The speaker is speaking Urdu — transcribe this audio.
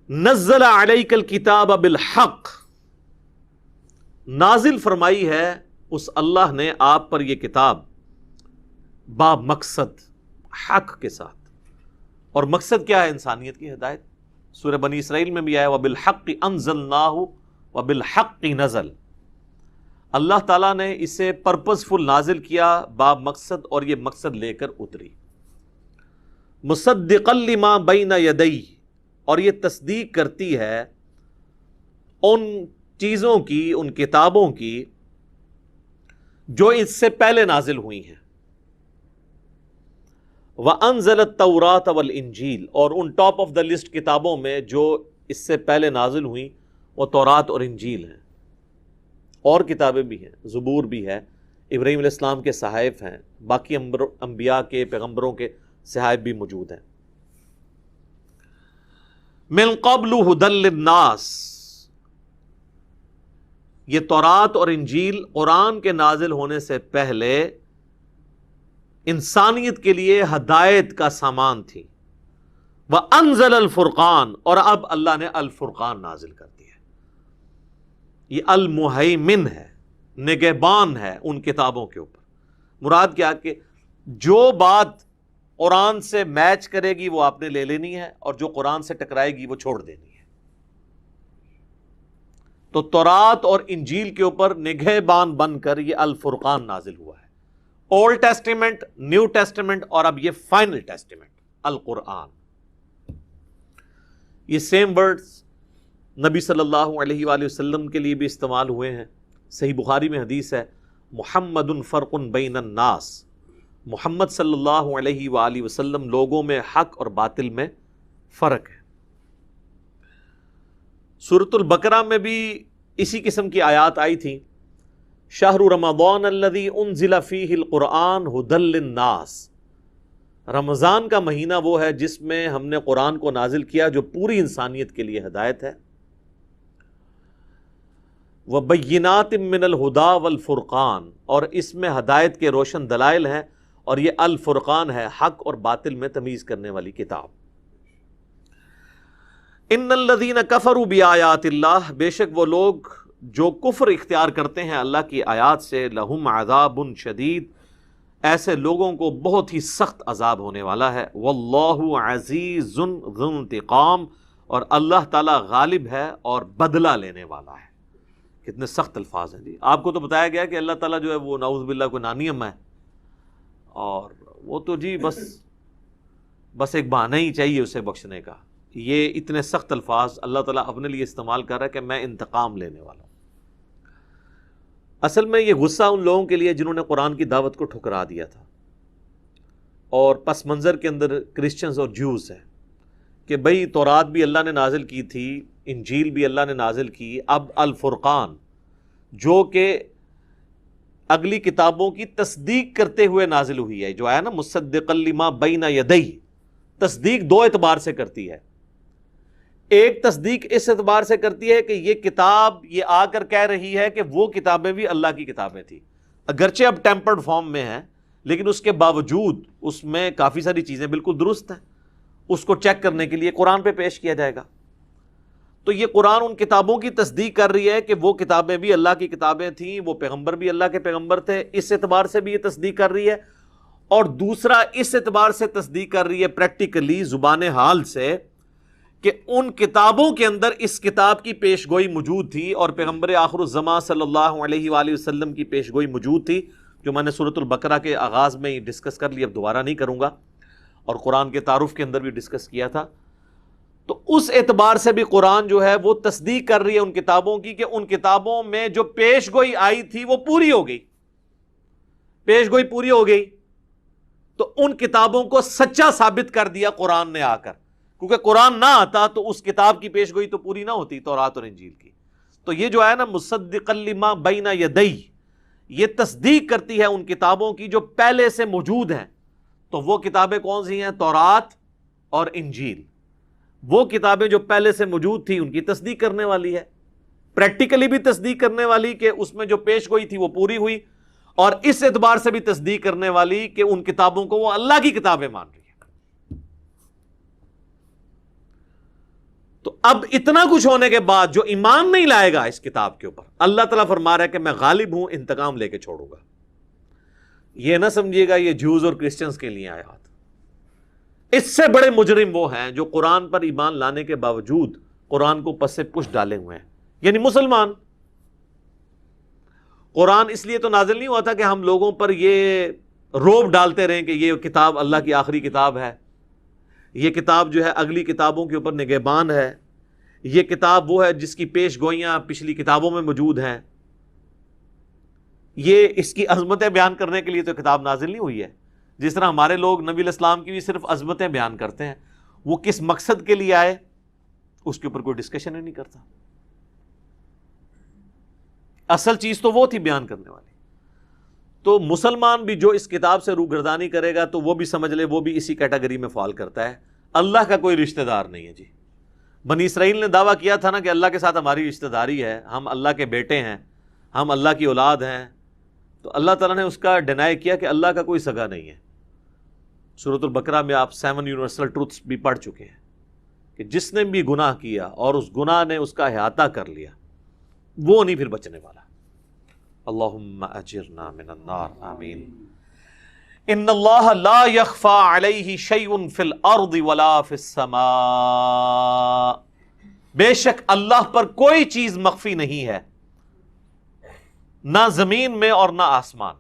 نزل علیک الکتاب بالحق، نازل فرمائی ہے اس اللہ نے آپ پر یہ کتاب با مقصد، حق کے ساتھ. اور مقصد کیا ہے؟ انسانیت کی ہدایت. سورہ بنی اسرائیل میں بھی آیا وَبِالْحَقِّ أَنزَلْنَاهُ وَبِالْحَقِّ نَزَلَ. اللہ تعالیٰ نے اسے پرپزفل نازل کیا با مقصد، اور یہ مقصد لے کر اتری. مُصَدِّقًا لِمَا بَيْنَ يَدَيْهِ، اور یہ تصدیق کرتی ہے ان چیزوں کی، ان کتابوں کی جو اس سے پہلے نازل ہوئی ہیں. وَأَنزَلَ التَّوْرَاةَ وَالْإِنْجِيلَ، اور ان ٹاپ آف دا لسٹ کتابوں میں جو اس سے پہلے نازل ہوئیں وہ تورات اور انجیل ہیں. اور کتابیں بھی ہیں، زبور بھی ہے، ابراہیم علیہ السلام کے صحائف ہیں، باقی انبیاء کے، پیغمبروں کے صحائف بھی موجود ہیں. من قبل ھدی للناس، یہ تورات اور انجیل قرآن کے نازل ہونے سے پہلے انسانیت کے لیے ہدایت کا سامان تھی. وَأَنزَلَ الْفُرْقَانَ، اور اب اللہ نے الفرقان نازل کر دیا. یہ المہیمن ہے، نگہبان ہے ان کتابوں کے اوپر. مراد کیا کہ جو بات قرآن سے میچ کرے گی وہ آپ نے لے لینی ہے، اور جو قرآن سے ٹکرائے گی وہ چھوڑ دینی ہے. تو تورات اور انجیل کے اوپر نگہبان بن کر یہ الفرقان نازل ہوا ہے. اولڈ ٹیسٹیمنٹ، نیو ٹیسٹیمنٹ، اور اب یہ فائنل ٹیسٹیمنٹ القرآن. یہ سیم ورڈز نبی صلی اللہ علیہ وآلہ وسلم کے لیے بھی استعمال ہوئے ہیں. صحیح بخاری میں حدیث ہے محمد فرق بین الناس، محمد صلی اللہ علیہ وآلہ وسلم لوگوں میں حق اور باطل میں فرق ہے. سورۃ البقرہ میں بھی اسی قسم کی آیات آئی تھیں. شہر رمضان الذی انزل فیہ القرآن ھدی للناس، رمضان کا مہینہ وہ ہے جس میں ہم نے قرآن کو نازل کیا جو پوری انسانیت کے لیے ہدایت ہے. وبینات من الہدی والفرقان، اور اس میں ہدایت کے روشن دلائل ہیں، اور یہ الفرقان ہے حق اور باطل میں تمیز کرنے والی کتاب. ان الذین کفروا بآیات اللہ، بے شک وہ لوگ جو کفر اختیار کرتے ہیں اللہ کی آیات سے، لہم عذاب شدید، ایسے لوگوں کو بہت ہی سخت عذاب ہونے والا ہے. واللہ عزیز ذو انتقام، اور اللہ تعالیٰ غالب ہے اور بدلہ لینے والا ہے. کتنے سخت الفاظ ہیں جی. آپ کو تو بتایا گیا کہ اللہ تعالیٰ جو ہے وہ نعوذ باللہ کوئی نانیم ہے، اور وہ تو جی بس ایک بہانہ ہی چاہیے اسے بخشنے کا. یہ اتنے سخت الفاظ اللہ تعالیٰ اپنے لیے استعمال کر رہا ہے کہ میں انتقام لینے والا ہوں. اصل میں یہ غصہ ان لوگوں کے لیے جنہوں نے قرآن کی دعوت کو ٹھکرا دیا تھا، اور پس منظر کے اندر کرسچنز اور جوز ہیں کہ بھئی تورات بھی اللہ نے نازل کی تھی، انجیل بھی اللہ نے نازل کی، اب الفرقان جو کہ اگلی کتابوں کی تصدیق کرتے ہوئے نازل ہوئی ہے، جو آیا نا مصدقا لما بین یدیہ، تصدیق دو اعتبار سے کرتی ہے. ایک تصدیق اس اعتبار سے کرتی ہے کہ یہ کتاب یہ آ کر کہہ رہی ہے کہ وہ کتابیں بھی اللہ کی کتابیں تھیں، اگرچہ اب ٹیمپرڈ فارم میں ہیں، لیکن اس کے باوجود اس میں کافی ساری چیزیں بالکل درست ہیں. اس کو چیک کرنے کے لیے قرآن پہ پیش کیا جائے گا. تو یہ قرآن ان کتابوں کی تصدیق کر رہی ہے کہ وہ کتابیں بھی اللہ کی کتابیں تھیں، وہ پیغمبر بھی اللہ کے پیغمبر تھے، اس اعتبار سے بھی یہ تصدیق کر رہی ہے. اور دوسرا اس اعتبار سے تصدیق کر رہی ہے پریکٹیکلی زبان حال سے کہ ان کتابوں کے اندر اس کتاب کی پیش گوئی موجود تھی، اور پیغمبر آخر الزمان صلی اللہ علیہ وآلہ وسلم کی پیش گوئی موجود تھی، جو میں نے سورۃ البقرہ کے آغاز میں ہی ڈسکس کر لی، اب دوبارہ نہیں کروں گا، اور قرآن کے تعارف کے اندر بھی ڈسکس کیا تھا. تو اس اعتبار سے بھی قرآن جو ہے وہ تصدیق کر رہی ہے ان کتابوں کی کہ ان کتابوں میں جو پیش گوئی آئی تھی وہ پوری ہو گئی، پیش گوئی پوری ہو گئی. تو ان کتابوں کو سچا ثابت کر دیا قرآن نے آ کر، کیونکہ قرآن نہ آتا تو اس کتاب کی پیش گوئی تو پوری نہ ہوتی، تورات اور انجیل کی. تو یہ جو ہے نا مصدقا لما بین یدیہ، یہ تصدیق کرتی ہے ان کتابوں کی جو پہلے سے موجود ہیں. تو وہ کتابیں کون سی ہیں؟ تورات اور انجیل. وہ کتابیں جو پہلے سے موجود تھی ان کی تصدیق کرنے والی ہے، پریکٹیکلی بھی تصدیق کرنے والی کہ اس میں جو پیش گوئی تھی وہ پوری ہوئی، اور اس اعتبار سے بھی تصدیق کرنے والی کہ ان کتابوں کو وہ اللہ کی کتابیں مان رہی ہے. تو اب اتنا کچھ ہونے کے بعد جو ایمان نہیں لائے گا اس کتاب کے اوپر، اللہ تعالیٰ فرما رہا ہے کہ میں غالب ہوں، انتقام لے کے چھوڑوں گا۔ یہ نہ سمجھیے گا یہ جوز اور کرسچنز کے لیے آیات، اس سے بڑے مجرم وہ ہیں جو قرآن پر ایمان لانے کے باوجود قرآن کو پس سے پش ڈالے ہوئے ہیں، یعنی مسلمان۔ قرآن اس لیے تو نازل نہیں ہوا تھا کہ ہم لوگوں پر یہ روب ڈالتے رہیں کہ یہ کتاب اللہ کی آخری کتاب ہے، یہ کتاب جو ہے اگلی کتابوں کے اوپر نگہبان ہے، یہ کتاب وہ ہے جس کی پیش گوئیاں پچھلی کتابوں میں موجود ہیں۔ یہ اس کی عظمتیں بیان کرنے کے لیے تو کتاب نازل نہیں ہوئی ہے۔ جس طرح ہمارے لوگ نبی علیہ السلام کی بھی صرف عظمتیں بیان کرتے ہیں، وہ کس مقصد کے لیے آئے اس کے اوپر کوئی ڈسکشن ہی نہیں کرتا۔ اصل چیز تو وہ تھی بیان کرنے والی۔ تو مسلمان بھی جو اس کتاب سے روگردانی کرے گا تو وہ بھی سمجھ لے وہ بھی اسی کیٹیگری میں فال کرتا ہے۔ اللہ کا کوئی رشتہ دار نہیں ہے جی۔ بنی اسرائیل نے دعویٰ کیا تھا نا کہ اللہ کے ساتھ ہماری رشتہ داری ہے، ہم اللہ کے بیٹے ہیں، ہم اللہ کی اولاد ہیں، تو اللہ تعالیٰ نے اس کا ڈینائی کیا کہ اللہ کا کوئی سگا نہیں ہے۔ سورۃ البقرہ میں آپ 7 یونیورسل ٹروتھس بھی پڑھ چکے ہیں کہ جس نے بھی گناہ کیا اور اس گناہ نے اس کا احاطہ کر لیا وہ نہیں پھر بچنے والا۔ اللہم اجرنا من النار، آمین۔ ان اللہ لا یخفی علیہ شیء فی الارض ولا فی السماء، بے شک اللہ پر کوئی چیز مخفی نہیں ہے، نہ زمین میں اور نہ آسمان۔